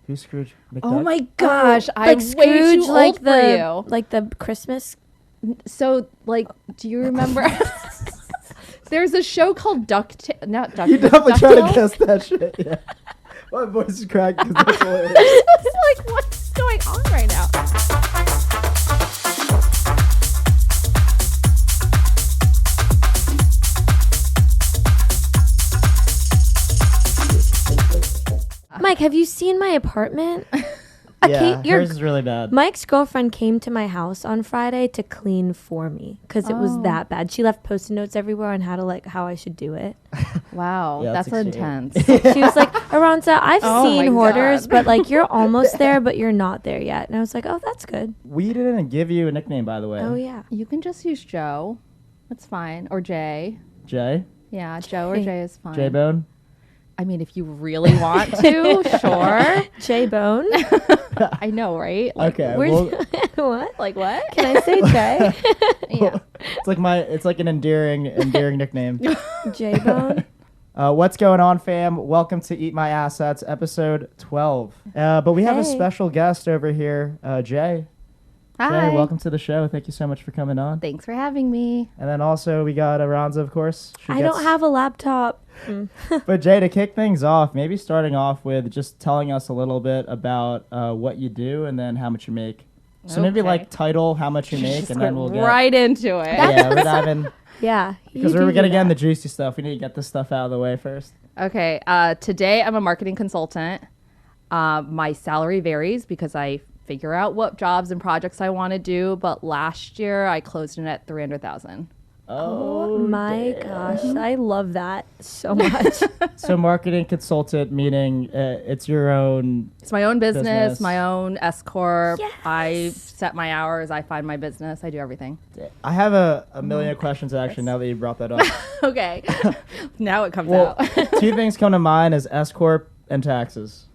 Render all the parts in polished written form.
Who's Scrooge McDuck? Oh my gosh, I'm Scrooge, way too old for you. Like the Christmas. So, like, do you remember? There's a show called not Duck. You definitely try to guess that shit. Yeah. My voice is cracked because that's hilarious. It's like, what's going on right now? Mike, have you seen my apartment? Yeah, yours is really bad. Mike's girlfriend came to my house on Friday to clean for me because it was that bad. She left Post-it notes everywhere on how I should do it. Wow, Yeah, that's extreme. intense. She was like, Aranza, I've seen my hoarders, God. but like you're almost there, but you're not there yet. And I was like, oh, that's good. We didn't give you a nickname, by the way. Oh, yeah. You can just use Joe. That's fine. Or Jay. Jay? Yeah, Joe or Jay is fine. J-Bone? I mean, if you really want to, sure. J-Bone. I know, right? Like, Okay. What? Like what? Can I say Jay? Yeah. It's like an endearing nickname. J-Bone. What's going on, fam? Welcome to Eat My Assets, episode 12. But we have a Hey. special guest over here, Jay. Hi. Jay, welcome to the show. Thank you so much for coming on. Thanks for having me. And then also we got Aranza, of course. I don't have a laptop. But Jay, to kick things off, maybe starting off with just telling us a little bit about what you do and then how much you make. So maybe Okay. like title, how much you make, Just and then went we'll get right into it. Yeah, we're diving Yeah. because you we're do gonna get in that. the juicy stuff. We need to get this stuff out of the way first. Okay. Today I'm a marketing consultant. My salary varies because I figure out what jobs and projects I want to do. But last year I closed in at 300,000. Oh my gosh. I love that so much. So marketing consultant, meaning it's your own. It's my own business, Business. my own S corp. Yes. I set my hours. I find my business. I do everything. I have a million questions actually now that you brought that up. Okay. Now it comes Well, out. two things come to mind is S corp and taxes.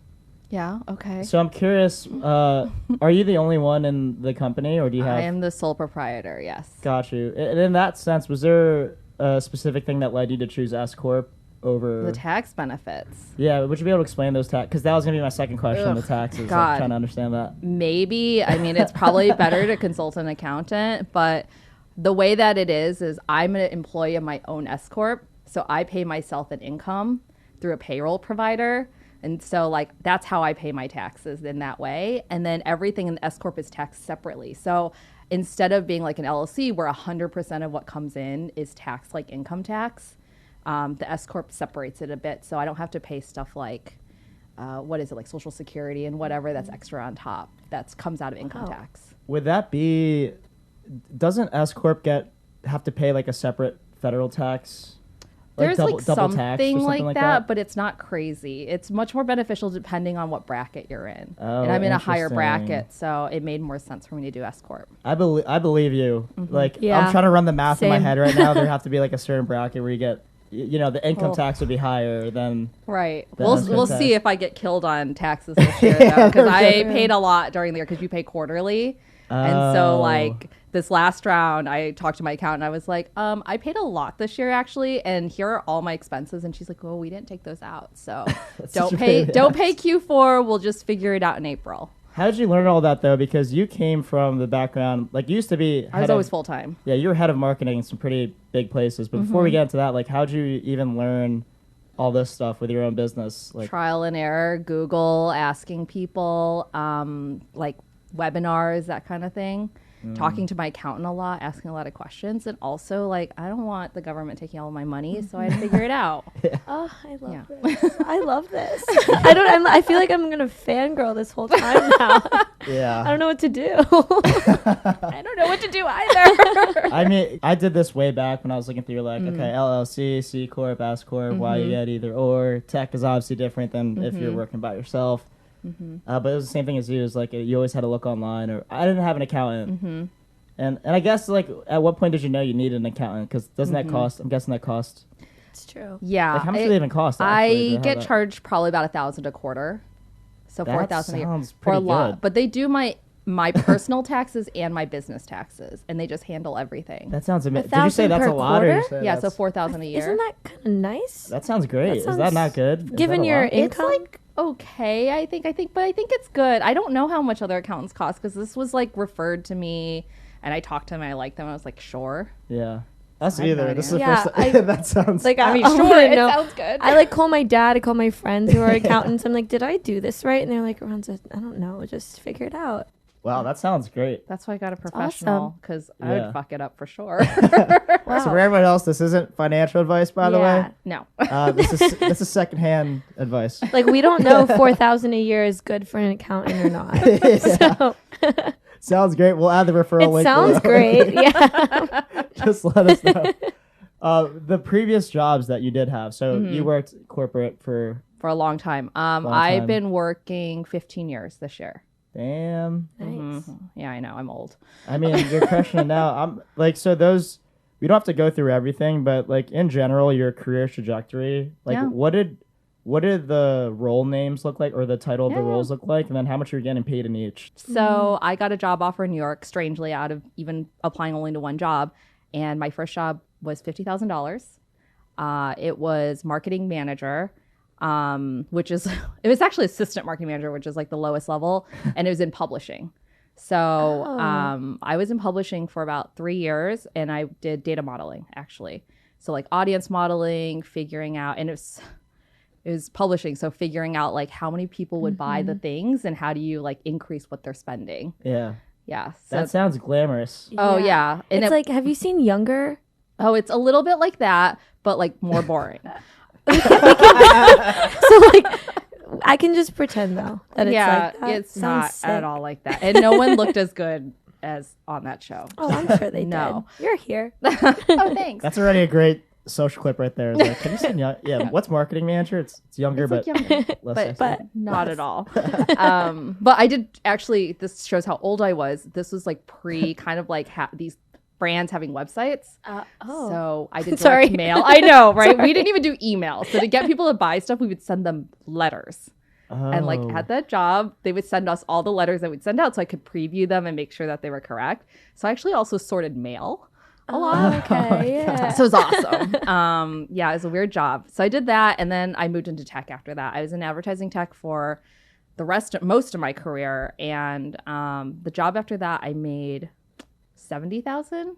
Yeah. Okay. So I'm curious, are you the only one in the company, or do you have? I am the sole proprietor. Yes. Got you. And in that sense, was there a specific thing that led you to choose S corp over? The tax benefits. Yeah, would you be able to explain those tax? Because that was gonna be my second question. Ugh, the taxes. God. Like, trying to understand that. Maybe. I mean, it's probably better to consult an accountant, but the way that it is I'm an employee of my own S corp, so I pay myself an income through a payroll provider. And so, like, that's how I pay my taxes in that way. And then everything in the S corp is taxed separately. So instead of being like an LLC where 100% of what comes in is taxed like income tax, the S corp separates it a bit. So I don't have to pay stuff like, like Social Security and whatever that's extra on top that comes out of income tax. Would that be? Doesn't S corp have to pay like a separate federal tax? There's double like tax or something like like that, but it's not crazy. It's much more beneficial depending on what bracket you're in. Oh, And I'm in a higher interesting. bracket, so it made more sense for me to do S corp. I believe you. Like Yeah. I'm trying to run the math in my Same. head right now. There have to be like a certain bracket where you get, the income tax would be higher than. Right. The We'll S-corp tax. see if I get killed on taxes this year, Yeah, because I okay. paid a lot during the year because you pay quarterly. And so, Oh. like, this last round, I talked to my accountant. I was like, I paid a lot this year, actually, and here are all my expenses. And she's like, well, we didn't take those out. So such a pain in the don't ass. pay Q4. We'll just figure it out in April. How did you learn all that though? Because you came from the background, like you used to be. I was always full time. Yeah, you were head of marketing in some pretty big places. But before we get into that, like, how'd you even learn all this stuff with your own business? Like, Trial and error, Google, asking people, like webinars, that kind of thing. Talking to my accountant a lot, asking a lot of questions, and also like I don't want the government taking all of my money, so I had to figure it out. Oh, I love Yeah. this. I love this. I feel like I'm gonna fangirl this whole time now. I yeah. don't know what to do. I don't know what to do either. I mean, I did this way back when I was looking through, like, okay, LLC, C corp, S corp, why you get either or. Tech is obviously different than if you're working by yourself. But it was the same thing as you. It was like you always had to look online, or I didn't have an accountant. And I guess, like, at what point did you know you needed an accountant? Because doesn't that cost? I'm guessing that costs. It's true. Yeah. Like, how much do they even cost? Actually, to I have get that? charged probably about $1,000 a quarter, so That 4,000 a year sounds for a pretty lot. good. But they do my personal taxes and my business taxes, and they just handle everything. That sounds amazing. Did you say $1,000 that's per a lot? Or you quarter? said Yeah, so that's- 4,000 a year. Isn't that kind of nice? That sounds great. That Is that sounds- not good? Is Given that a your lot? It's income, like okay, I think, but I think it's good. I don't know how much other accountants cost because this was like referred to me, and I talked to them. And I liked them. I was like, sure. Yeah. Us I have no either. This is the idea. first Yeah, time. That sounds Like, I mean, I sure, wanna it know. sounds good. I like call my dad, I call my friends who are accountants. I'm like, did I do this right? And they're like, Ronza, I don't know, just figure it out. wow. That sounds great. That's why I got a professional because I Yeah. would fuck it up for sure. Wow. So for everyone else, this isn't financial advice, by the way. No. This is secondhand advice. Like, we don't know 4,000 a year is good for an accountant or not. So Sounds great. We'll add the referral it link. sounds below. great. Yeah. Just let us know. The previous jobs that you did have. So you worked corporate for For a long time. time. I've been working 15 years this year. damn. Nice. Yeah, I know. I'm old. I mean, you're crushing it now. I'm like, so those. We don't have to go through everything, but like in general, your career trajectory. Like, Yeah. what did the role names look like, or the title of the Yeah. roles look like, and then how much you're getting paid in each? So I got a job offer in New York, strangely, out of even applying only to one job. And my first job was $50,000. It was marketing manager, which is, it was actually assistant marketing manager, which is like the lowest level. And it was in publishing. So I was in publishing for about 3 years and I did data modeling, actually. So like audience modeling, figuring out, and it was publishing. So figuring out like how many people would buy the things and how do you like increase what they're spending. Yeah, Yeah. So that sounds glamorous. Oh yeah, and It's like, have you seen Younger? it's a little bit like that, but like more boring. So like, I can just pretend though that it's yeah, like that. it's Sounds not sick. at all like that, and no one looked as good as on that show. Oh, I'm sure they No. did. You're here. Oh, thanks. That's already a great social clip right there. It's like, can you say yeah? What's marketing manager? It's younger, It's but like younger, less but, sexy. but not at all. But I did actually. This shows how old I was. This was like pre kind of like these brands having websites. So I did Sorry. direct mail. I know, right? We didn't even do email. So to get people to buy stuff, we would send them letters. And like Oh. at that job, they would send us all the letters that we'd send out so I could preview them and make sure that they were correct. So I actually also sorted mail a lot. Okay, yeah. So it was awesome. Yeah, it was a weird job. So I did that, and then I moved into tech after that. I was in advertising tech for most of my career, and the job after that, I made $70,000,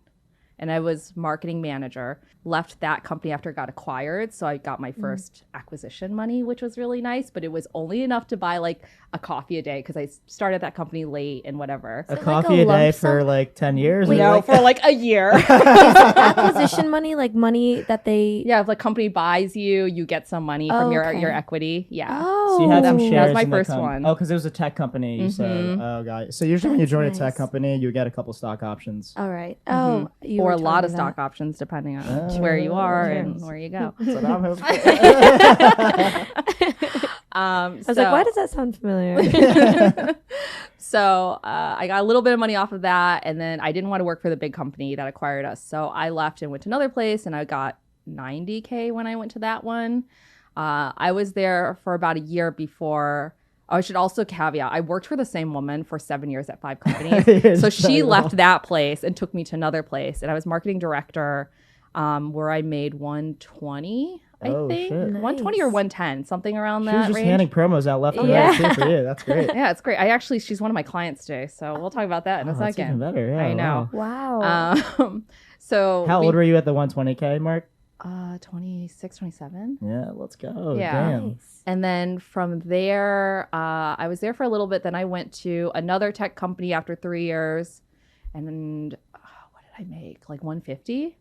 and I was marketing manager. Left that company after it got acquired, so I got my first acquisition money, which was really nice. But it was only enough to buy like a coffee a day because I started that company late and whatever. a like coffee a a day lump for sum? like 10 years. Wait, or No, like, for like a year. Acquisition money, like money that they. Yeah, if the company buys you, you get some money from your okay. equity. Yeah. Oh. so you had some That was shares. my in the first one. Oh, because it was a tech company. You said, oh, got it. So usually when you That's join a nice. tech company, you get a couple stock options. All right. Oh, you Or were a lot telling of me stock that. options, depending on where you are and yes. where you go. So now I'm hoping. I was like, why does that sound familiar? So I got a little bit of money off of that, and then I didn't want to work for the big company that acquired us. So I left and went to another place, and I got $90K when I went to that one. I was there for about a year before. I should also caveat, I worked for the same woman for 7 years at 5 companies. So she left that place and took me to another place, and I was marketing director where I made 120. I Oh, think shit. 120 or 110, something around She that was just range. handing promos out left and Yeah. right too for you. That's great. Yeah, it's great. She's one of my clients today, so we'll talk about that in a Oh, that's even second. better. Yeah, I know. Wow. So How old were you at the 120K mark? 26, 27. Yeah, let's go. Yeah. Damn. Nice. And then from there, I was there for a little bit. Then I went to another tech company after 3 years. And what did I make? Like 150,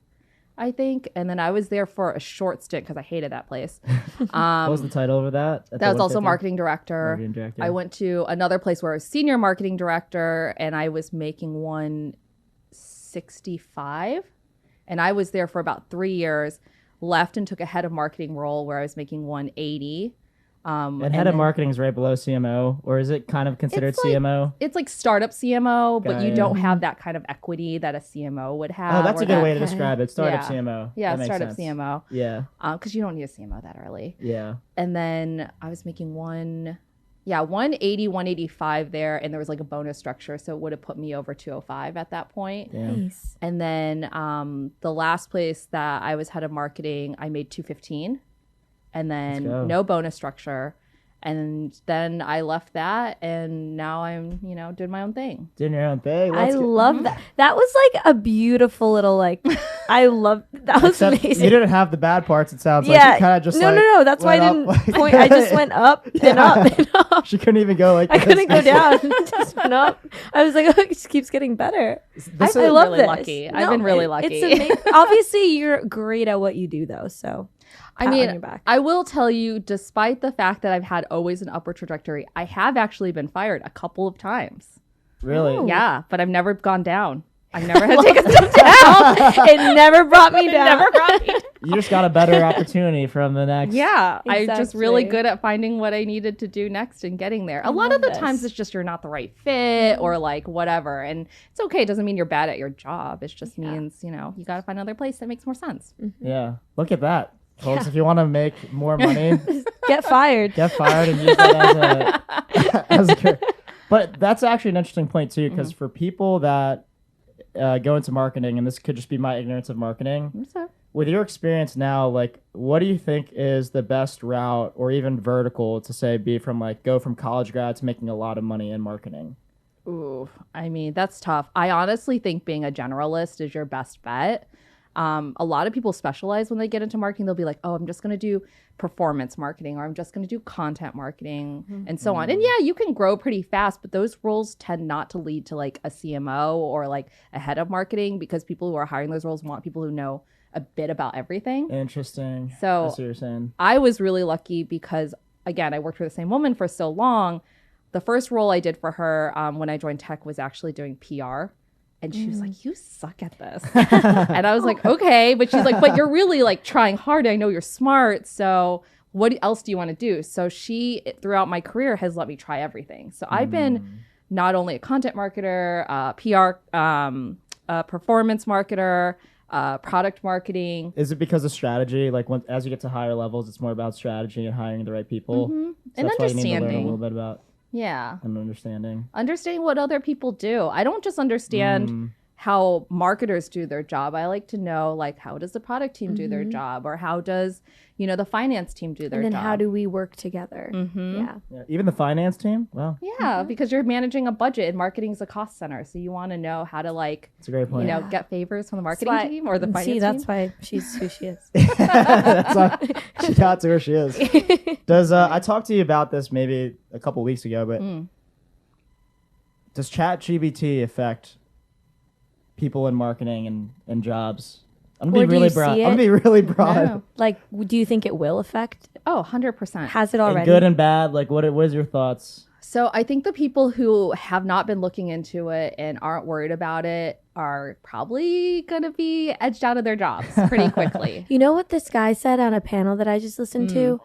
I think. And then I was there for a short stint because I hated that place. What was the title over that? At That the was also 150? marketing director. Marketing director. I went to another place where I was senior marketing director, and I was making 165. And I was there for about 3 years, left and took a head of marketing role where I was making 180. And head of then- marketing is right below CMO, or is it kind of considered It's like- CMO? It's like startup CMO, but Got you it. don't have that kind of equity that a CMO would have. Oh, that's or a good that- way to describe it. Startup Yeah. CMO. Yeah, That makes startup sense. CMO. Yeah, Because you don't need a CMO that early. yeah. And then I was making 180, 185 there, and there was like a bonus structure, so it would have put me over 205 at that point. Damn. Nice. And then the last place that I was head of marketing, I made 215, and Let's then go. no bonus structure. And then I left that, and now I'm, doing my own thing. Doing your own thing. I love that. That was like a beautiful little I love that was Except amazing. You didn't have the bad parts. It sounds like you kind of just no. That's why I didn't point. I just went up and up and up. She couldn't even go like. I couldn't go down. Just went up. I was like, oh, it just keeps getting better. I love really this. lucky. I've been really lucky. It's amazing. Obviously, you're great at what you do, though. So. I mean, I will tell you, despite the fact that I've had always an upward trajectory, I have actually been fired a couple of times. Really? Oh. Yeah, but I've never gone down. I've never had to take a step down. It never brought me down. You just got a better opportunity from the next. Yeah, exactly. I'm just really good at finding what I needed to do next and getting there. A lot of the times it's just you're not the right fit or like whatever. And it's okay. It doesn't mean you're bad at your job. It just means, you got to find another place that makes more sense. Mm-hmm. Yeah. Look at that. Folks, if you want to make more money, get fired. Get fired and use that as a career. But that's actually an interesting point too, because for people that go into marketing, and this could just be my ignorance of marketing, with your experience now, like, what do you think is the best route or even vertical to say go from college grad to making a lot of money in marketing? Ooh, I mean, that's tough. I honestly think being a generalist is your best bet. A lot of people specialize when they get into marketing. They'll be like, oh, I'm just going to do performance marketing, or I'm just going to do content marketing and so on. And yeah, you can grow pretty fast, but those roles tend not to lead to like a CMO or like a head of marketing, because people who are hiring those roles want people who know a bit about everything. Interesting. So that's what you're saying. I was really lucky because, again, I worked for the same woman for so long. The first role I did for her when I joined tech was actually doing PR. And she was like, you suck at this. And I was like, okay. But she's like, but you're really like trying hard. I know you're smart. So what else do you want to do? So she, throughout my career, has let me try everything. So I've been not only a content marketer, PR, performance marketer, product marketing. Is it because of strategy? Like as you get to higher levels, it's more about strategy and hiring the right people? Mm-hmm. So and that's understanding. Why you need to learn a little bit about. Yeah. And understanding what other people do. I don't just understand how marketers do their job. I like to know, like, how does the product team do their job, or how does, the finance team do their job? And then how do we work together? Yeah. Even the finance team? Well. Yeah, because you're managing a budget, and marketing is a cost center. So you want to know how to, like, that's a great point. Get favors from the marketing team or the finance team. That's why she's who she is. That's why she got to where she is. Does I talked to you about this maybe a couple weeks ago, but does ChatGPT affect people in marketing and jobs? I'm gonna be really broad. I'm gonna be really broad. No. Like, do you think it will affect? Oh, 100%. Has it already? And good and bad. Like, what is your thoughts? So I think the people who have not been looking into it and aren't worried about it are probably going to be edged out of their jobs pretty quickly. You know what this guy said on a panel that I just listened to?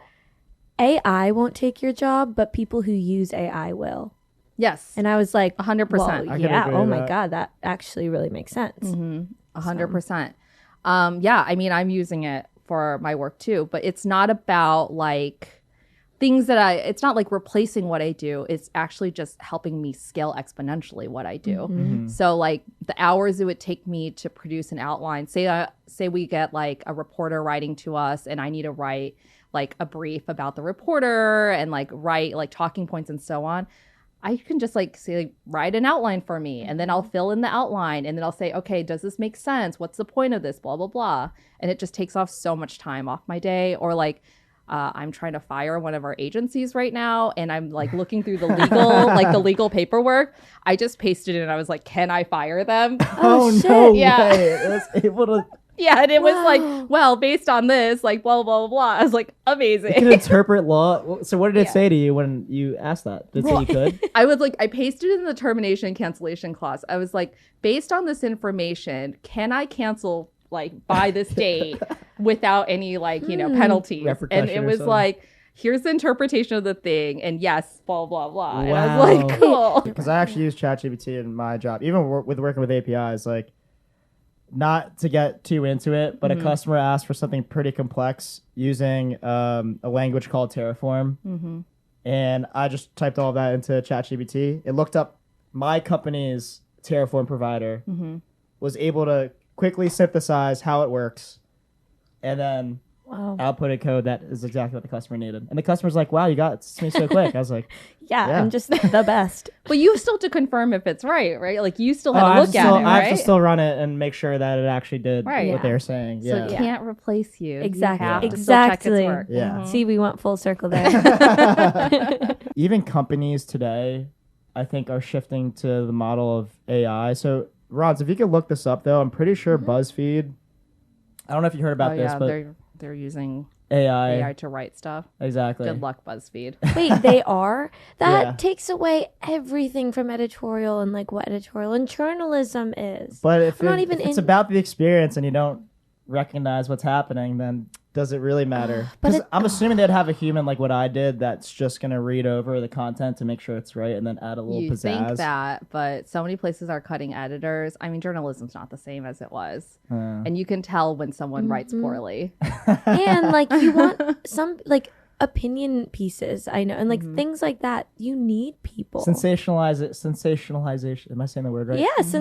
AI won't take your job, but people who use AI will. Yes. And I was like, 100%. Well, yeah. Oh my God. That actually really makes sense. 100%. Yeah. I mean, I'm using it for my work too, but it's not about like things that it's not like replacing what I do. It's actually just helping me scale exponentially what I do. So like the hours it would take me to produce an outline, say we get like a reporter writing to us and I need to write like a brief about the reporter and like write like talking points and so on. I can just like say, like, write an outline for me, and then I'll fill in the outline, and then I'll say, okay, does this make sense? What's the point of this? Blah, blah, blah. And it just takes off so much time off my day. Or like, I'm trying to fire one of our agencies right now, and I'm like looking through the legal paperwork. I just pasted it and I was like, can I fire them? Oh no way. It was able to. Yeah, and it was like, well, based on this, like, blah, blah, blah, blah. I was like, amazing. You can interpret law. So what did it say to you when you asked that? Did it say you could? I pasted in the termination and cancellation clause. I was like, based on this information, can I cancel, like, by this date without any, like, penalties? And it was like, here's the interpretation of the thing. And yes, blah, blah, blah. And I was like, cool. Because I actually use ChatGPT in my job, even with working with APIs, like, not to get too into it, but a customer asked for something pretty complex using a language called Terraform. And I just typed all that into ChatGPT. It looked up my company's Terraform provider, was able to quickly synthesize how it works, and then Wow. outputted code that is exactly what the customer needed. And the customer's like, wow, you got it to me so quick. I was like, Yeah, Yeah. I'm just the best. But you still have to confirm if it's right? Like you still oh, have I to have look to at still, it, I have to right? still run it and make sure that it actually did Right. what Yeah. they were saying. So Yeah. it can't replace you. Exactly. You have to Exactly. still check its work. Yeah. Mhm. See, we went full circle there. Even companies today, I think, are shifting to the model of AI. So, Rons, if you could look this up, though, I'm pretty sure BuzzFeed, I don't know if you heard about this, but they're using AI. AI to write stuff. Exactly. Good luck, BuzzFeed. Wait, they are? That Yeah. takes away everything from editorial and like what editorial and journalism is. But if, I'm not it- even if it's in- about the experience and you don't recognize what's happening, then does it really matter? But Because it- I'm assuming they'd have a human like what I did that's just going to read over the content to make sure it's right and then add a little You pizzazz. think that, but so many places are cutting editors. I mean, journalism's not the same as it was. And you can tell when someone writes poorly. And like you want some like opinion pieces, I know, and like things like that. You need people. Sensationalization. Am I saying the word right? Yeah, probably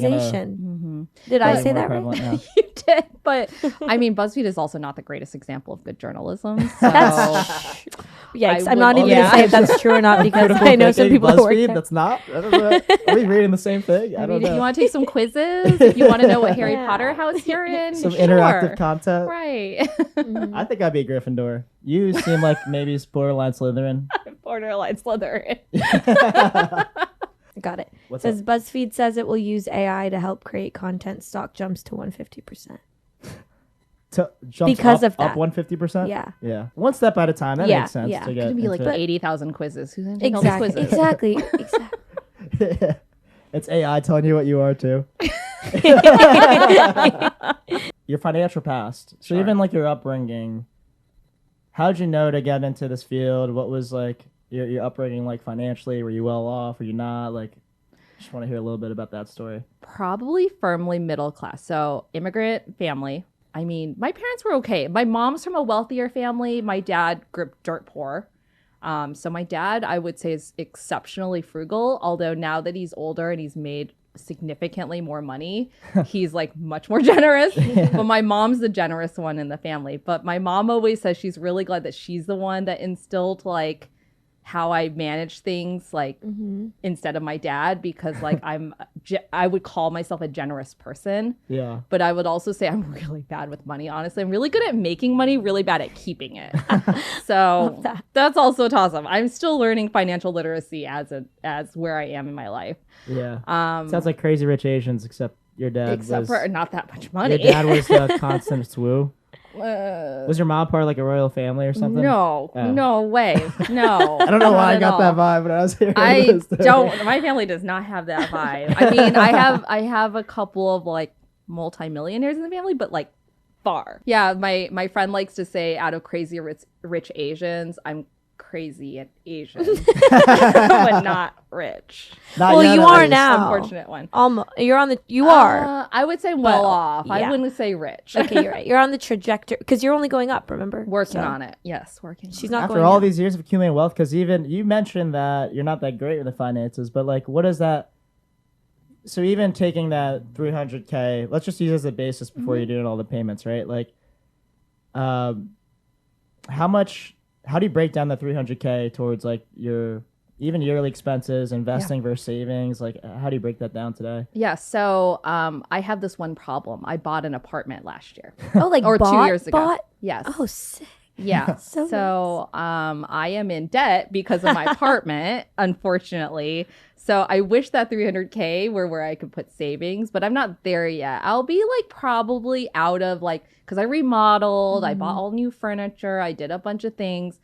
gonna- sensationalization. Did I Probably say more that right? prevalent now. You did, but I mean, BuzzFeed is also not the greatest example of good journalism. So That's Yikes! I I'm not would- even yeah. gonna say if that's true or not because I know some people who work BuzzFeed, there. that's not. I don't know. Are we reading the same thing? I don't mean, know. if you want to take some quizzes, if you want to know what Harry Yeah. Potter house you're in, Some sure. interactive content. Right. I think I'd be a Gryffindor. You seem like maybe borderline Slytherin. Borderline Slytherin. Got it. What's Says BuzzFeed says it will use AI to help create content. Stock jumps to 150%. Jumps Because up, of that. up 150%? Yeah. Yeah. One step at a time. That Yeah, makes sense yeah. to It get It'd be like into it. 80,000 quizzes. Who's going to take all these Exactly. quizzes? Exactly. It's AI telling you what you are too. Your financial past. So even like your upbringing, how'd you know to get into this field? What was like your upbringing like financially? Were you well off? Were you not? Like, just want to hear a little bit about that story. Probably firmly middle class. So immigrant family. I mean, my parents were okay. My mom's from a wealthier family. My dad grew up dirt poor. So my dad, I would say, is exceptionally frugal. Although now that he's older and he's made significantly more money, he's like much more generous. But my mom's the generous one in the family. But my mom always says she's really glad that she's the one that instilled like how I manage things like instead of my dad, because like I would call myself a generous person, Yeah. but I would also say I'm really bad with money. Honestly, I'm really good at making money, really bad at keeping it. So that's also a toss-up. I'm still learning financial literacy as where I am in my life. Yeah. Sounds like Crazy Rich Asians, except your dad Except was for not that much money. your dad was the constant swoo. Was your mom part of like a royal family or something? No, Oh. no way. No. I don't know why I Not at got that all. vibe, but I was hearing I this story. don't. My family does not have that vibe. I mean, I have a couple of like multimillionaires in the family, but like far. Yeah, my friend likes to say, out of crazy rich Asians, I'm crazy and Asian, but not rich. Not Well, yet, you at are least. now. Unfortunate one. Almost. You're on the. You are. I would say well But, off. I yeah. wouldn't say rich. Okay, you're right. You're on the trajectory because you're only going up. Remember, Working So, on it. Yes, working. She's on not After going all up. these years of accumulating wealth, because even you mentioned that you're not that great with the finances, but like, what is that? So even taking that 300K, let's just use it as a basis before you're doing all the payments, right? Like, how do you break down the 300K towards like your even yearly expenses, investing versus savings? Like, how do you break that down today? Yeah, so I have this one problem. I bought an apartment last year. Oh, like Or 2 bought, years ago. Bought? Yes. Oh, sick. Yeah. So I am in debt because of my apartment, unfortunately. So I wish that 300K were where I could put savings, but I'm not there yet. I'll be like probably out of like, because I remodeled, I bought all new furniture, I did a bunch of things.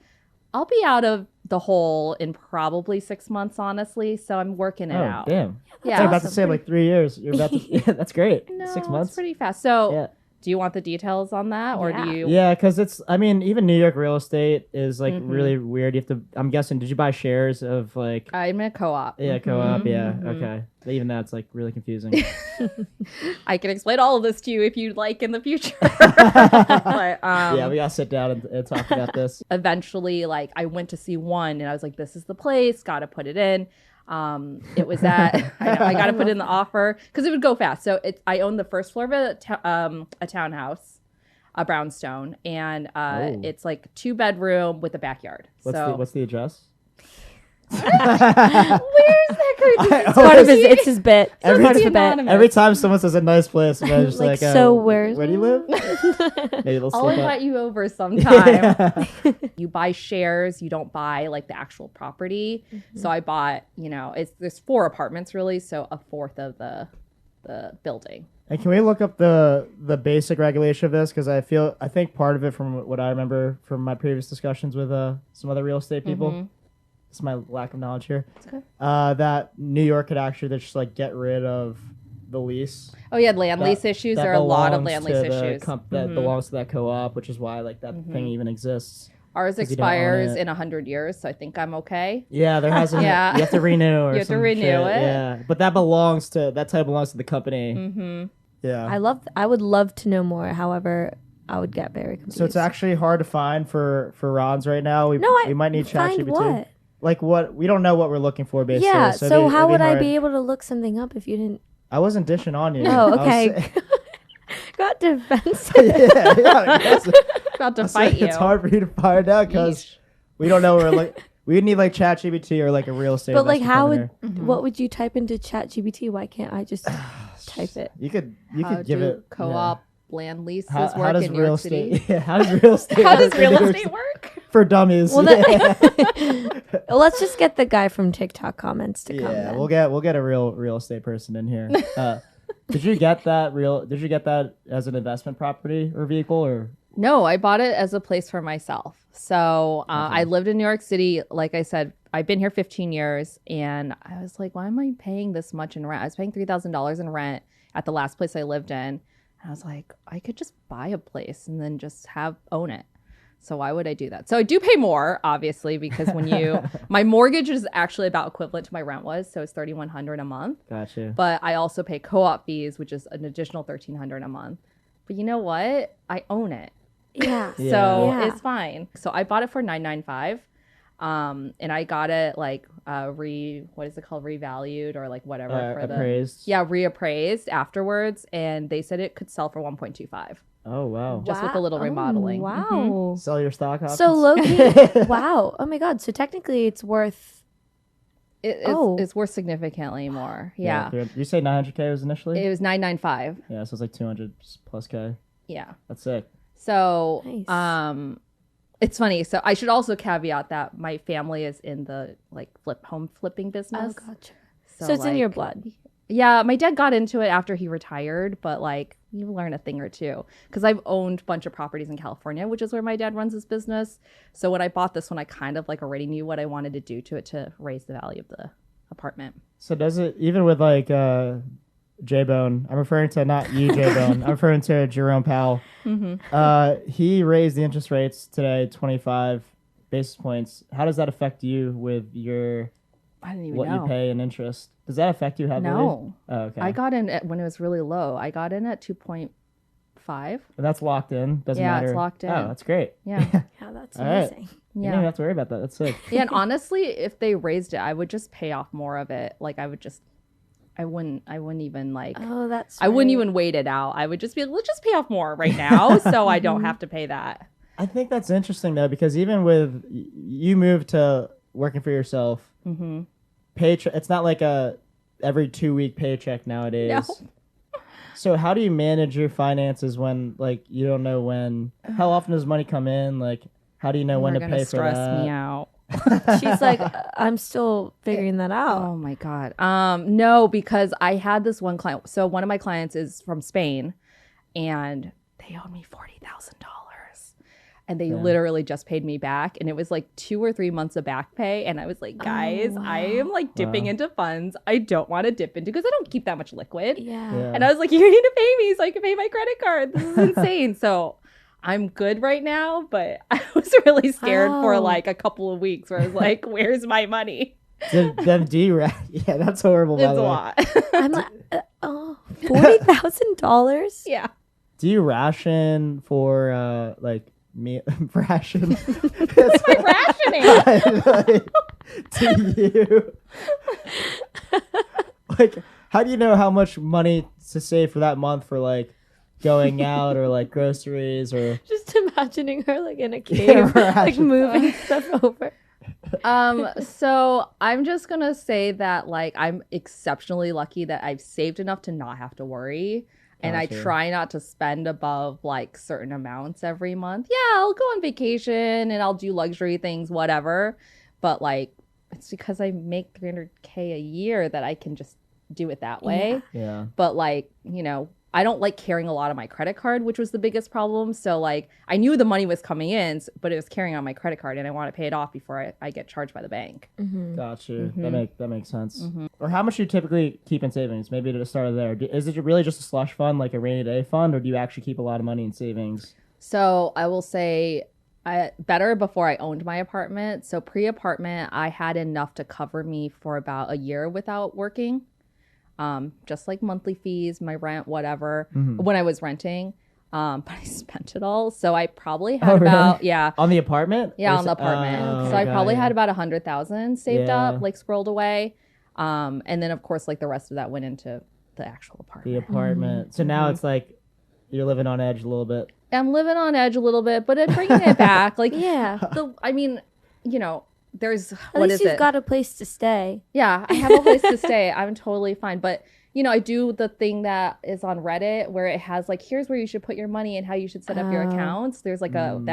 I'll be out of the hole in probably 6 months, honestly. So I'm working it Oh, out. damn. Yeah. I'm about to say like 3 years. You're about to. Yeah, that's great. No, 6 months. it's pretty fast. So Yeah. do you want the details on that, or Yeah. do you? Yeah, because it's. I mean, even New York real estate is like Mm-hmm. really weird. You have to. I'm guessing. Did you buy shares of like? I'm in a co-op. Yeah, co-op. Yeah. Mm-hmm. Okay. But even that's like really confusing. I can explain all of this to you if you'd like in the future. But Yeah, we gotta sit down and talk about this. eventually, like I went to see one, and I was like, "This is the place. Got to put it in." It was that I got to put in the offer because it would go fast. So I own the first floor of a townhouse. a brownstone, and it's like 2-bedroom with a backyard. What's the address? Where's that crazy? It's his bit. Every time someone says a nice place, I'm just like, so where do you live? Maybe they'll I'll slip invite up. you over sometime. You buy shares, you don't buy like the actual property. So I bought, there's 4 apartments really, so a fourth of the building. And can we look up the basic regulation of this? Because I think part of it, from what I remember from my previous discussions with some other real estate people, this is my lack of knowledge here. It's okay. That New York could actually just like get rid of the lease. Oh yeah, land lease issues. There are a lot of land lease issues. That belongs to that co-op, which is why like that thing even exists. Ours expires in 100 years, so I think I'm okay. Yeah, there hasn't. Yeah. You have to renew. Or You have to some renew shit. it. Yeah, but that title belongs to the company. Mm-hmm. Yeah. I would love to know more. However, I would get very confused. So it's actually hard to find for Ron's right now. We might need find ChatGPT. what? Like what? We don't know what we're looking for basically. Yeah. So how would I hard. be able to look something up if you didn't? I wasn't dishing on you. Oh, okay. Got defensive. yeah. About to fight you. It's hard for you to find out because we don't know where like we would need like ChatGPT or like a real estate. But like, how would what would you type into ChatGPT? Why can't I just type it? You could How give do it co-op land leases How work does in real New York estate? City? Yeah, how does real estate? How does work in real New York estate City? work? For dummies? Well, let's just get the guy from TikTok comments to come. Yeah, then. we'll get a real estate person in here. Did you get that as an investment property or vehicle or? No, I bought it as a place for myself. So I lived in New York City. Like I said, I've been here 15 years, and I was like, why am I paying this much in rent? I was paying $3,000 in rent at the last place I lived in. And I was like, I could just buy a place and then just own it. So why would I do that? So I do pay more, obviously, because my mortgage is actually about equivalent to my rent was. So it's $3,100 a month. Gotcha. But I also pay co-op fees, which is an additional $1,300 a month. But you know what? I own it. Yeah. So it's fine. So I bought it for $995. And I got it like what is it called? Revalued or like whatever for appraised. Reappraised afterwards, and they said it could sell for 1.25. Oh wow! Just with a little remodeling. Wow. Mm-hmm. Sell your stock options. So low-key, wow. Oh my God. So technically it's worth. It's worth significantly more. Yeah. Did you say 900K was initially? It was $995. Yeah, so it's like 200 plus K. Yeah. That's sick. So, Nice. it's funny. So I should also caveat that my family is in the like home flipping business. Oh, gotcha. So it's in your like, blood. Yeah, my dad got into it after he retired, but like you learn a thing or two because I've owned a bunch of properties in California, which is where my dad runs his business. So when I bought this one, I kind of like already knew what I wanted to do to it to raise the value of the apartment. So does it even with like J-Bone? I'm referring to not you, J-Bone. I'm referring to Jerome Powell. Mm-hmm. He raised the interest rates today 25 basis points. How does that affect you with your I didn't even what know. you pay in interest? Does that affect you heavily? No. Oh, okay. I got in when it was really low. I got in at 2.5. And that's locked in. Doesn't Yeah, matter. it's locked in. Oh, that's great. Yeah. Yeah, that's All right. amazing. You don't Yeah. even have to worry about that. That's sick. Yeah, and honestly, if they raised it, I would just pay off more of it. Like I wouldn't even like Oh, that's. I wouldn't right. even wait it out. I would just be like, let's just pay off more right now so I don't have to pay that. I think that's interesting though, because even with you moved to working for yourself, Mm-hmm. paycheck. It's not like a every 2-week paycheck nowadays. No. So how do you manage your finances when like you don't know when? How often does money come in? Like how do you know when to You're pay gonna for stress that? me out. She's like, I'm still figuring that out. Oh my God. No, because I had this one client. So one of my clients is from Spain and they owed me $40,000. And they literally just paid me back. And it was like 2 or 3 months of back pay. And I was like, guys, I am like dipping into funds I don't want to dip into because I don't keep that much liquid. Yeah. Yeah. And I was like, you need to pay me so I can pay my credit card. This is insane. So I'm good right now, but I was really scared for Wow. like a couple of weeks where I was like, where's my money? Then do you? Yeah, that's horrible. By It's a the way. lot. I'm like, $40,000. Yeah. Do you ration for like me ration? What's my rationing? Do you like? How do you know how much money to save for that month for like going out or like groceries or Just imagining her like in a cave, like moving stuff over. So I'm just gonna say that like I'm exceptionally lucky that I've saved enough to not have to worry. And I Gotcha. try not to spend above like certain amounts every month. Yeah, I'll go on vacation and I'll do luxury things, whatever. But like, it's because I make 300K a year that I can just do it that way. Yeah. But like, you know, I don't like carrying a lot on my credit card, which was the biggest problem. So like, I knew the money was coming in, but it was carrying on my credit card, and I want to pay it off before I get charged by the bank. Got you. That makes sense. Or how much do you typically keep in savings? Maybe to start there. Is it really just a slush fund, like a rainy day fund, or do you actually keep a lot of money in savings? So I will say better before I owned my apartment. So pre-apartment, I had enough to cover me for about a year without working. Just like monthly fees, my rent, whatever, when I was renting. But I spent it all. So I probably had On the apartment? Yeah, on the apartment. So I probably had about 100,000 saved up, like scrolled away. And then of course, like the rest of that went into the actual apartment. The apartment. So now it's like you're living on edge a little bit. I'm living on edge a little bit, but bringing it back, like I mean, you know, there's At least you've got a place to stay. Yeah, I have a place to stay. I'm totally fine. But, you know, I do the thing that is on Reddit where it has like, here's where you should put your money and how you should set up your accounts. There's like I don't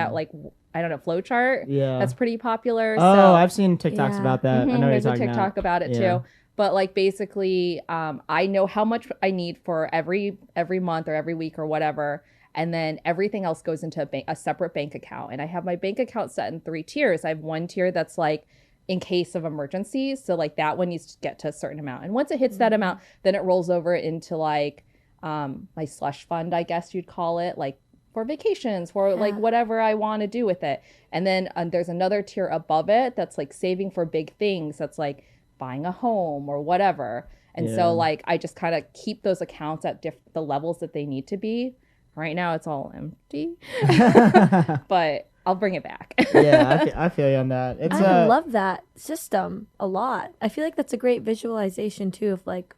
know, flow chart. Yeah. That's pretty popular. Oh, so, I've seen TikToks about that. I know what you're there's a talking TikTok about it Yeah. too. But like basically, I know how much I need for every month or every week or whatever. And then everything else goes into a separate bank account. And I have my bank account set in 3 tiers. I have one tier that's like in case of emergencies. So like that one needs to get to a certain amount. And once it hits that amount, then it rolls over into like my slush fund, I guess you'd call it, like for vacations, for like whatever I want to do with it. And then there's another tier above it that's like saving for big things. That's like buying a home or whatever. And so like I just kind of keep those accounts at the levels that they need to be. Right now it's all empty, but I'll bring it back. Yeah, I feel you on that. I love that system a lot. I feel like that's a great visualization too of like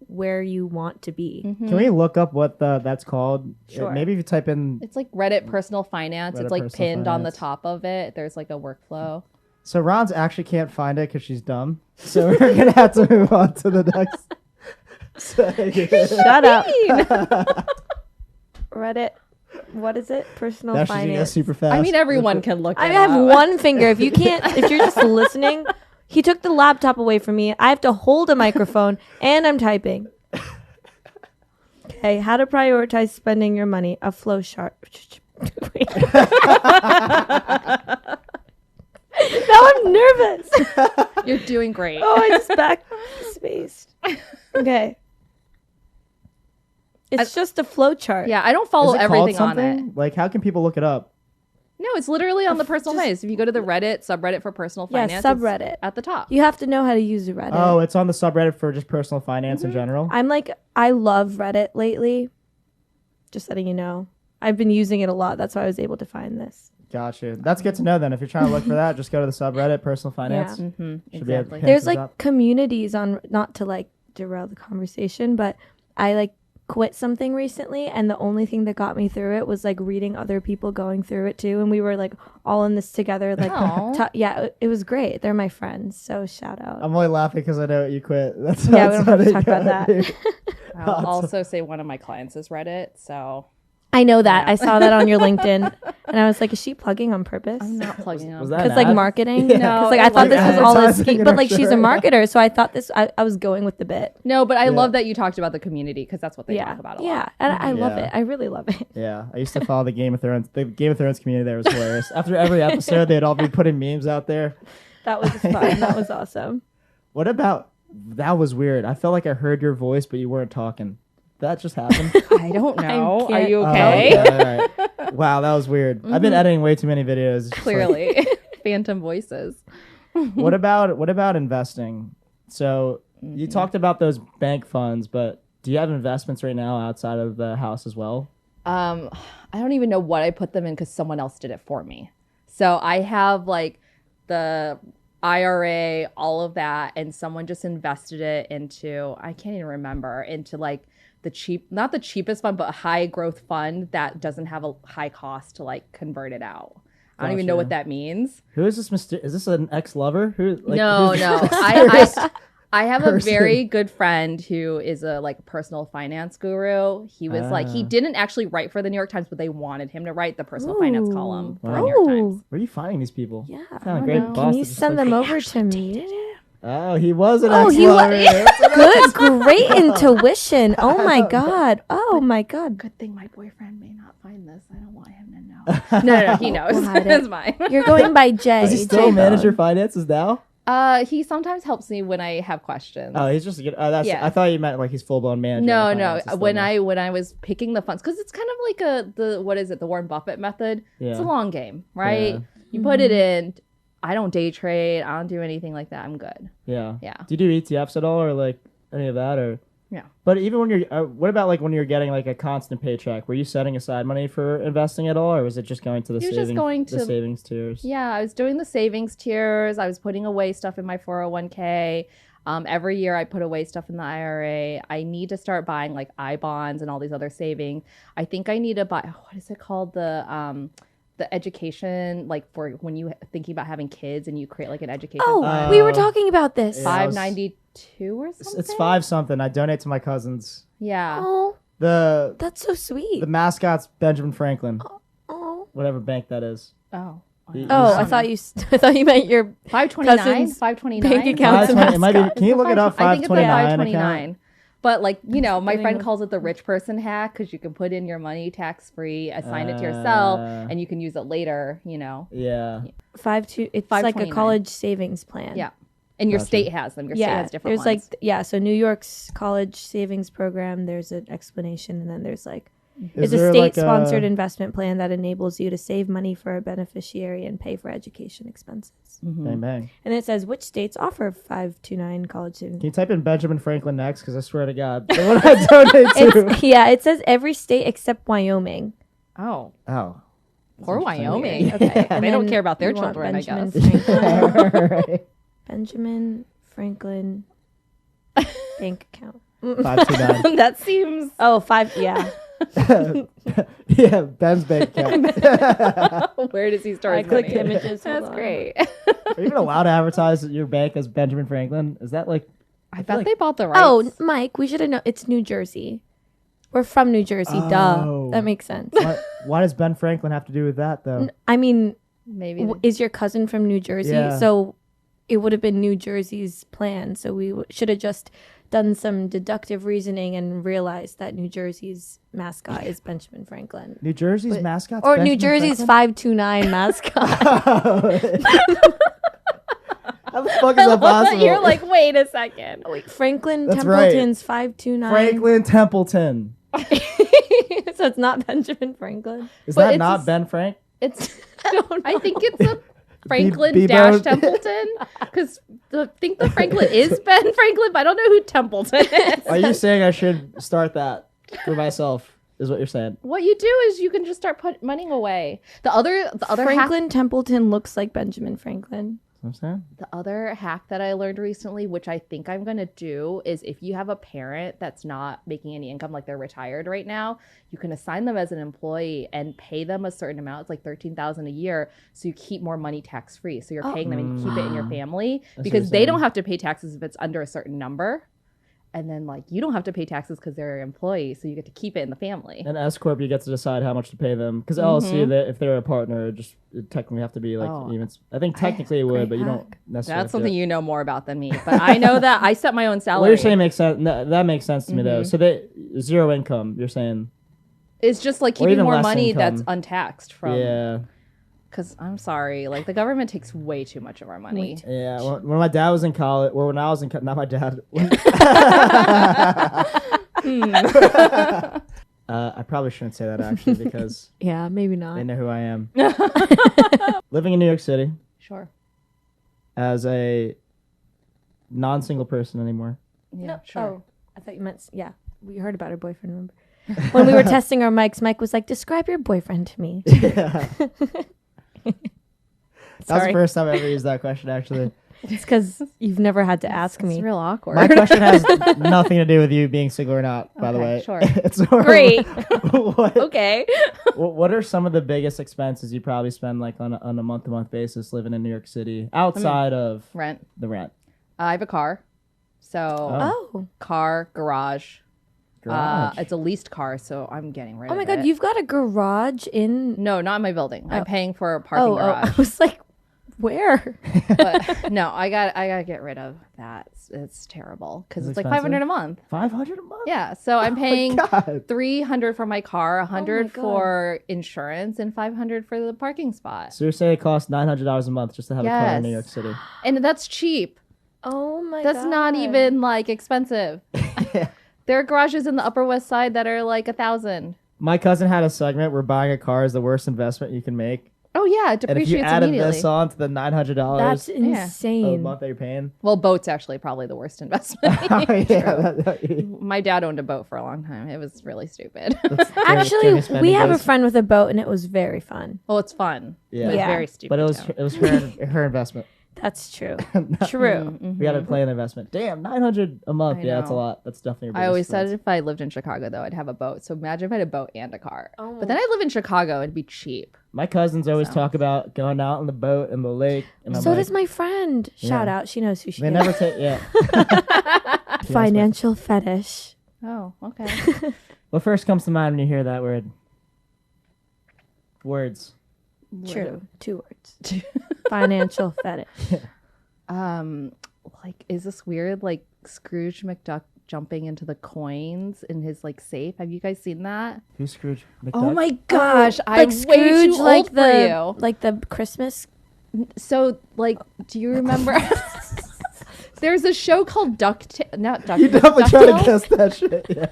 where you want to be. Can we look up what that's called? Sure. Maybe if you type in. It's like Reddit personal finance. Reddit it's like personal pinned on the finance. top of it. There's like a workflow. So Ron's actually can't find it because she's dumb. So we're gonna have to move on to the next. Shut up. Reddit. What is it? Personal Now she's gonna go finance. super fast. I mean, everyone can look I it have up. one finger. If you can't, if you're just listening, he took the laptop away from me. I have to hold a microphone and I'm typing. Okay, how to prioritize spending your money. A flow chart. Wait. Now I'm nervous. You're doing great. Oh, I just backspaced. Okay. It's just a flow chart. Yeah, I don't Is follow it called everything on something? it. Like, how can people look it up? No, it's literally on the personal finance. If you go to the Reddit subreddit for personal Yeah, finance, subreddit. it's at the top. You have to know how to use the Reddit. Oh, it's on the subreddit for just personal finance in general. I love Reddit lately. Just letting you know. I've been using it a lot. That's why I was able to find this. Gotcha. That's good to know then. If you're trying to look for that, just go to the subreddit, personal finance. Yeah. Should be able to Exactly. pick There's those like up. communities on, not to like derail the conversation, but I like quit something recently and the only thing that got me through it was like reading other people going through it too, and we were like all in this together, like it was great. They're my friends, so shout out. I'm only laughing because I know what you quit. That's We don't have to talk about that. I'll also say one of my clients is Reddit, so I know that. I saw that on your LinkedIn and I was like, is she plugging on purpose? I'm not plugging on. Was that Because an like ad? marketing, Yeah. because like I thought this was all a advertising scheme, in but our like she's a shirt. marketer, so I thought this. I was going with the bit. No, but I love that you talked about the community because that's what they talk about a lot. Yeah, and I love Yeah. it. I really love it. Yeah, I used to follow the Game of Thrones. The Game of Thrones community there was hilarious. After every episode, they'd all be putting memes out there. That was fun. That was awesome. What about that? Was weird. I felt like I heard your voice, but you weren't talking. That just happened. I don't know. Are can't- you Oh, okay? all right. Wow, that was weird. I've been editing way too many videos. It's just like- Clearly, phantom voices. what about investing? So you talked about those bank funds, but do you have investments right now outside of the house as well? I don't even know what I put them in because someone else did it for me. So I have like the IRA, all of that, and someone just invested it into, I can't even remember, into like not the cheapest fund, but a high growth fund that doesn't have a high cost to like convert it out. I don't even know what that means. Who is this? Is this an ex-lover? No. I have a very good friend who is a like personal finance guru. He was like, he didn't actually write for the New York Times, but they wanted him to write the personal finance column for the New York Times. Where are you finding these people? Yeah. Kind of great boss. Can you send them over to me? Oh, he was an ex-lover. Good, great intuition. Oh my god. Oh my god. Good thing my boyfriend may not find this. I don't want him to know. No, he knows. It's fine. You're going by Jay. Does he still manage your finances now? He sometimes helps me when I have questions. Oh, he's just a good. I thought you meant like he's full blown manager. No. When I was picking the funds, because it's kind of like the Warren Buffett method. Yeah. It's a long game, right? Yeah. You put it in. I don't day trade. I don't do anything like that. I'm good. Yeah. Do you do ETFs at all, or like any of that, or? Yeah. But even when you're, what about like when you're getting like a constant paycheck? Were you setting aside money for investing at all, or was it just going to the savings tiers? Yeah, I was doing the savings tiers. I was putting away stuff in my 401k. Every year I put away stuff in the IRA. I need to start buying like I-bonds and all these other savings. I think I need to buy, what is it called? The education, like for when you thinking about having kids and you create like an education fund. We were talking about this. $5.92 or something? It's $5 something. I donate to my cousins. Yeah. Oh, that's so sweet. The mascot's Benjamin Franklin. Oh. Whatever bank that is. Oh. I thought you meant your 529. 529 bank account. It might be. Can you look it up? 529. I think it's like 529. But like, you know, my friend calls it the rich person hack because you can put in your money tax free, assign it to yourself, and you can use it later. You know. Yeah. It's like a college savings plan. Yeah. And your state has them. Your state has different ones. So New York's college savings program, there's an explanation, and then there's like. It's a state-sponsored investment plan that enables you to save money for a beneficiary and pay for education expenses. Mm-hmm. Bang, bang. And it says, which states offer 529 college savings? Can you type in Benjamin Franklin next? Because I swear to God, the one I donate to. It says every state except Wyoming. Oh. Poor Wyoming. Okay. They don't care about their children, I guess. Benjamin Franklin bank account. 529. That seems... yeah. Yeah, Ben's bank account. Where does he start? I clicked images. That's great. Are you even allowed to advertise your bank as Benjamin Franklin? Is that like? I bet they bought the rights. Oh, Mike, we should have known. It's New Jersey. We're from New Jersey. Duh. That makes sense. Why does Ben Franklin have to do with that though? I mean, maybe is your cousin from New Jersey? Yeah. So it would have been New Jersey's plan. So we should have just done some deductive reasoning and realized that New Jersey's mascot is Benjamin Franklin. New Jersey's mascot? Or New Jersey's 529 mascot. How the fuck is that possible? You're like, wait a second. Franklin That's Templeton's 529. Franklin Templeton. So it's not Benjamin Franklin? Is that not Ben Frank? I think it's a Franklin dash Templeton, because I think the Franklin is Ben Franklin, but I don't know who Templeton is. Are you saying I should start that for myself? Is what you're saying? What you do is you can just start putting money away. The other Franklin Templeton looks like Benjamin Franklin. I'm saying? The other hack that I learned recently, which I think I'm going to do, is if you have a parent that's not making any income, like they're retired right now, you can assign them as an employee and pay them a certain amount. It's like $13,000 a year. So you keep more money tax free. So you're paying them and you keep it in your family because they don't have to pay taxes if it's under a certain number. And then, like, you don't have to pay taxes because they're an employee, so you get to keep it in the family. And S corp, you get to decide how much to pay them. Because LLC, if they're a partner, it technically have to be like even. I think technically it would, but you don't necessarily. That's something you know more about than me. But I know that I set my own salary. What you're saying makes sense. No, that makes sense to me though. So zero income. You're saying it's just like keeping more money that's untaxed from. Yeah. Because I'm sorry, like the government takes way too much of our money. Yeah, when my dad was in college, or when I was in, not my dad. I probably shouldn't say that actually because yeah, maybe not. They know who I am. Living in New York City. Sure. As a non-single person anymore. Yeah, no, sure. Oh, I thought you meant we heard about her boyfriend. Remember when we were testing our mics? Mike was like, "Describe your boyfriend to me." Yeah. That was the first time I ever used that question, actually. It's because you've never had to ask me. It's real awkward. My question has nothing to do with you being single or not, by the way. Sure. It's more Great. what, Okay. what are some of the biggest expenses you probably spend like on a month-to-month basis living in New York City outside of Rent. the rent? I have a car. So Oh. car, garage. Garage. It's a leased car, so I'm getting rid Oh of my it. God, you've got a garage in. No, not in my building. I'm Oh. paying for a parking I garage. was like, where? But no, I gotta get rid of that. It's terrible because It's it's like expensive? $500 a month. $500 a month? Yeah, so I'm paying God. $300 for my car, $100 God. for insurance, and $500 for the parking spot. So you're saying it costs $900 a month just to have a car in Yes. New York City? And that's cheap. Oh my God. That's not even like expensive. There are garages in the Upper West Side that are like $1,000. My cousin had a segment where buying a car is the worst investment you can make. Oh yeah, it And if you depreciates added immediately. this on to the $900 That's a insane. month that you're paying. Well, boat's actually probably the worst investment. My dad owned a boat for a long time. It was really stupid. Actually, we have a friend with a boat, and it was very fun. Well, it's fun. Yeah. It was Yeah. very stupid. But too. it was her investment. That's true. True. We got to play an investment. Damn, $900 a month. I Yeah, that's a know. lot. That's definitely. Your I always biggest said expense. if I lived in Chicago, though, I'd have a boat. So imagine if I had a boat and a car. Oh. But then I live in Chicago, it'd be cheap. My cousins always talk about going out on the boat in the lake. And I'm So like, does my friend. Shout Yeah. out. She knows who she They is. never take. Yeah. Financial fetish. Oh, okay. What first comes to mind when you hear that word? Words. True. 2 words. Financial fetish. Like, is this weird? Like Scrooge McDuck jumping into the coins in his like safe. Have you guys seen that? Who's Scrooge McDuck? Oh my gosh, I'm Like way Scrooge, too like old for you. the Christmas. So, like, do you remember? There's a show called not Duck. You definitely DuckTales? try to guess that shit. Yeah.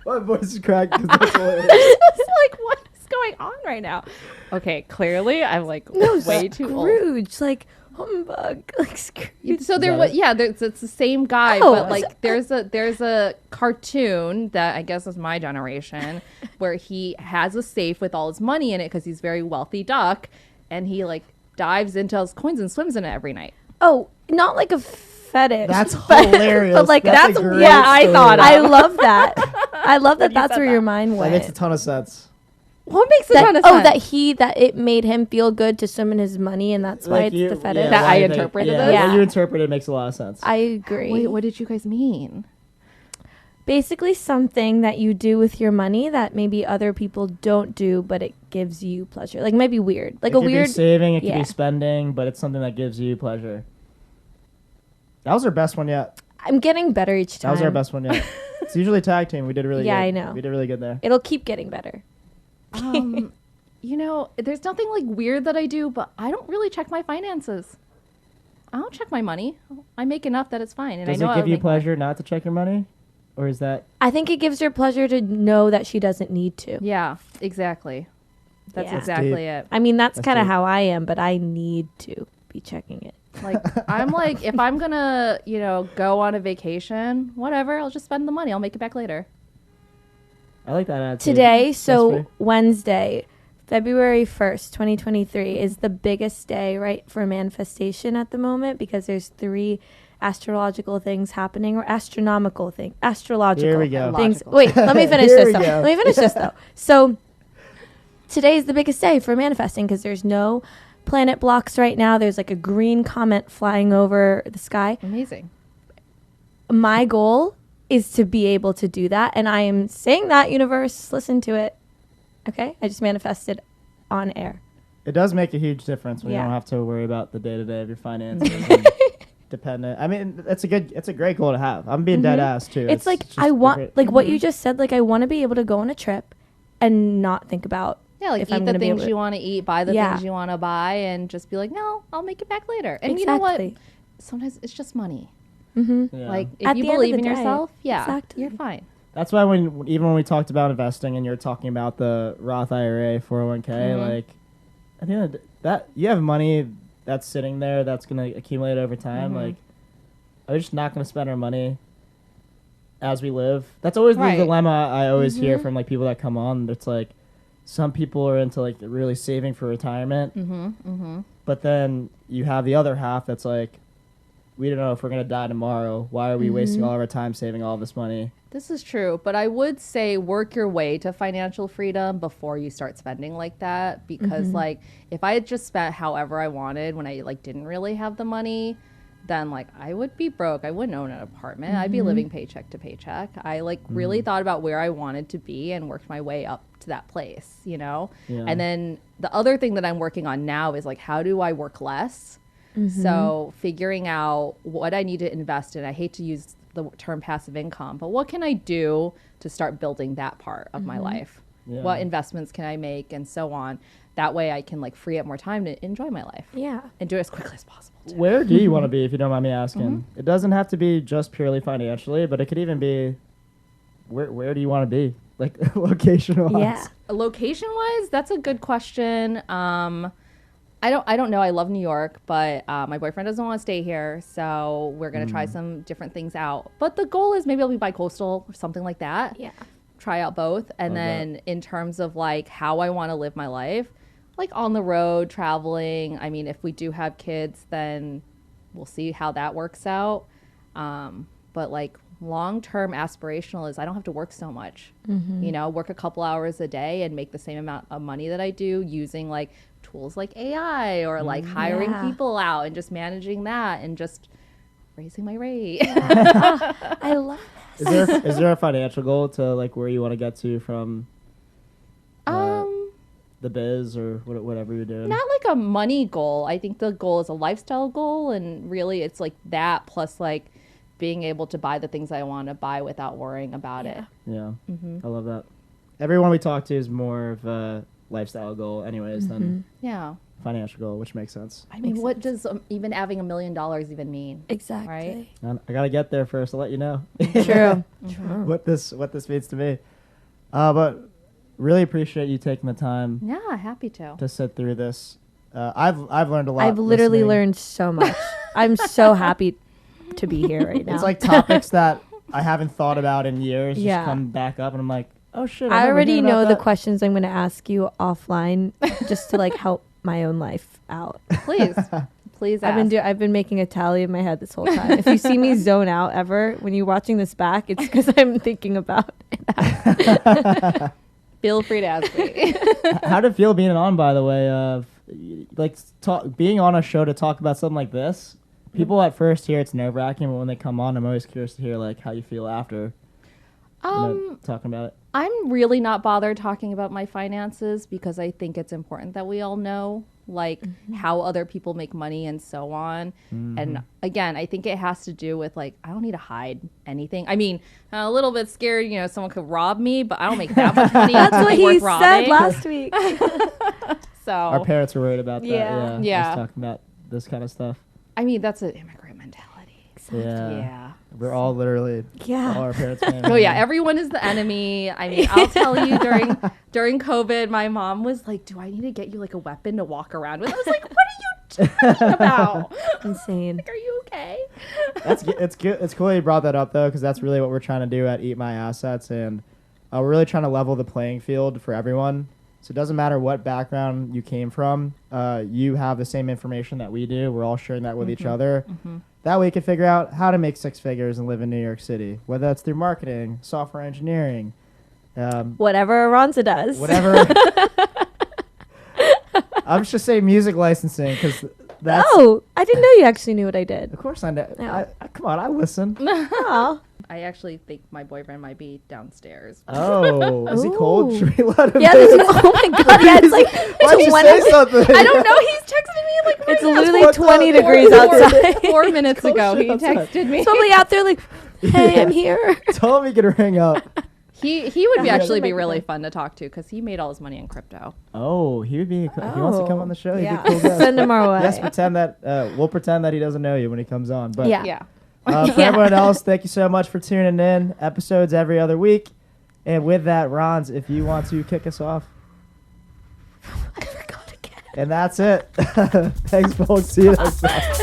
My voice is cracked because that's hilarious. It's like, what is going on right now? Okay, clearly I'm like way too old. Scrooge, like humbug, like Scrooge. So there that was it? it's the same guy, Oh, but like there's a cartoon that I guess is my generation where he has a safe with all his money in it because he's very wealthy duck, and he like dives into his coins and swims in it every night. Oh, not like a fetish. That's but- hilarious. But like That's that's a great yeah, I story. thought I love that. I love that. That's said where that. your mind That makes a went. ton of sense. What makes a ton of sense? That it made him feel good to swim in his money, and that's why Like it's the fetish. That why I they- interpreted yeah, it? Yeah. What you interpreted makes a lot of sense. I agree. Wait, what did you guys mean? Basically, something that you do with your money that maybe other people don't do, but it gives you pleasure. Like maybe weird, like it a could weird. be saving, it could yeah. be spending, but it's something that gives you pleasure. That was our best one yet. I'm getting better each time. That was our best one yet. It's usually tag team. We did really Yeah, good. I know. We did really good there. It'll keep getting better. You know, there's nothing like weird that I do, but I don't really check my finances. I don't check my money. I make enough that it's fine, and Does I know it I give would you make more. pleasure not to check your money? Or is that... I think it gives her pleasure to know that she doesn't need to. Yeah, exactly. That's Yeah. exactly Deep. it. I mean, that's That's kind of deep. how I am, but I need to be checking it. Like I'm like, if I'm gonna, go on a vacation, whatever, I'll just spend the money. I'll make it back later. I like that attitude. Today, so Stress-free. Wednesday, February 1st, 2023 is the biggest day, right, for manifestation at the moment because there's 3 astrological things happening or astrological Here we go. things. Logical. Wait, let me finish Here this we though. go. Let me finish this though. So today is the biggest day for manifesting because there's no planet blocks right now. There's like a green comet flying over the sky. Amazing. My goal is to be able to do that, and I am saying that, universe, listen to it. Okay, I just manifested on air. It does make a huge difference when Yeah. you don't have to worry about the day-to-day of your finances. and dependent. I mean, it's a great goal to have. I'm being dead ass too. It's like just I a want, great- like what you just said. Like I want to be able to go on a trip and not think about. Yeah, like if eat I'm the gonna be things able to- you want to eat, buy the Yeah. things you want to buy, and just be like, no, I'll make it back later. And Exactly. you know what? Sometimes it's just money. Yeah. Like if At you the end of believe the in day. yourself, yeah, Exactly. you're fine. That's why even when we talked about investing and you were talking about the Roth IRA, 401k, like at the end of that you have money that's sitting there that's going to accumulate over time. Like, are we just not going to spend our money as we live? That's always Right. the dilemma I always hear from like people that come on. It's like some people are into like really saving for retirement, but then you have the other half that's like, we don't know if we're gonna die tomorrow. Why are we wasting all of our time saving all this money? This is true, but I would say work your way to financial freedom before you start spending like that, because like if I had just spent however I wanted when I like didn't really have the money, then like I would be broke. I wouldn't own an apartment. I'd be living paycheck to paycheck. I like really thought about where I wanted to be and worked my way up to that place, you know? Yeah. And then the other thing that I'm working on now is like, how do I work less? So figuring out what I need to invest in. I hate to use the term passive income, but what can I do to start building that part of my life? Yeah. What investments can I make and so on? That way I can like free up more time to enjoy my life. Yeah. And do it as quickly as possible too. Where do you want to be, if you don't mind me asking? It doesn't have to be just purely financially, but it could even be where do you want to be, like location wise? Yeah. Location wise, that's a good question. I don't know. I love New York, but my boyfriend doesn't want to stay here, so we're gonna try some different things out. But the goal is maybe I'll be bi-coastal or something like that. Yeah. Try out both, and then in terms of like how I want to live my life, like on the road, traveling. I mean, if we do have kids, then we'll see how that works out. But like long-term aspirational is I don't have to work so much. You know, work a couple hours a day and make the same amount of money that I do using like tools like AI or like hiring people out and just managing that and just raising my rate. I love that. Is there a financial goal to like where you want to get to from the biz or whatever you're doing? Not like a money goal. I think the goal is a lifestyle goal, and really it's like that plus like being able to buy the things I want to buy without worrying about it. Yeah. I love that. Everyone we talk to is more of a lifestyle goal anyways than Yeah. financial goal, which makes sense. I mean, what does even having $1 million even mean? Exactly. Right? And I gotta get there first. I'll let you know True. what this means to me. But really appreciate you taking the time Yeah, happy to. to sit through this. I've learned a lot. I've literally listening. learned so much. I'm so happy to be here right now. It's like topics that I haven't thought about in years just Yeah. come back up, and I'm like, oh shit! I never already heard about know the that. questions I'm going to ask you offline just to like help my own life out. Please. Please ask. I've been making a tally in my head this whole time. If you see me zone out ever when you're watching this back, it's because I'm thinking about it. Feel free to ask me. How did it feel being on, by the way? Like being on a show to talk about something like this. People at first hear it's nerve wracking, but when they come on, I'm always curious to hear like how you feel after. Talking about it. I'm really not bothered talking about my finances because I think it's important that we all know like how other people make money and so on. And again, I think it has to do with like I don't need to hide anything. I mean, I'm a little bit scared, you know, someone could rob me, but I don't make that much money. That's to what be worth he said robbing. last week. So Our parents were worried about that. Yeah. Yeah. Just talking about this kind of stuff. I mean, that's an immigrant mentality. Yeah. Yeah. We're all literally Yeah. all our parents. Family. Oh yeah, everyone is the enemy. I mean, I'll tell you during COVID, my mom was like, "Do I need to get you like a weapon to walk around with?" I was like, "What are you talking about? Insane. Like, are you okay?" It's good. It's cool you brought that up though, because that's really what we're trying to do at Eat My Assets, and we're really trying to level the playing field for everyone. So it doesn't matter what background you came from. You have the same information that we do. We're all sharing that with each other. That way you can figure out how to make 6 figures and live in New York City, whether that's through marketing, software engineering, Whatever Aranza does. whatever. I'm just saying music licensing because that's. Oh, I didn't know you actually knew what I did. Of course I know. Yeah. Come on, I listen. Oh. I actually think my boyfriend might be downstairs. Oh, is he cold? Ooh. Should we let him Yeah, in? oh my god, yeah, it's like Why'd you one say of- something? I don't know. He's texting me like it's right now. literally what 20 the- degrees outside. 4 minutes ago, he outside. texted me. Somebody out there like, hey, I'm here. Tell him he can ring up. He would be Yeah. actually be Make really sense. fun to talk to because he made all his money in crypto. Oh, he would be. If he wants to come on the show, he'd Yeah. be cool. Guest. Send him our way. Yes, pretend that we'll pretend that he doesn't know you when he comes on. But Yeah. Yeah. For Yeah. everyone else, thank you so much for tuning in. Episodes every other week. And with that, Rons, if you want to kick us off. I forgot again. And that's it. Thanks, folks. See you next time.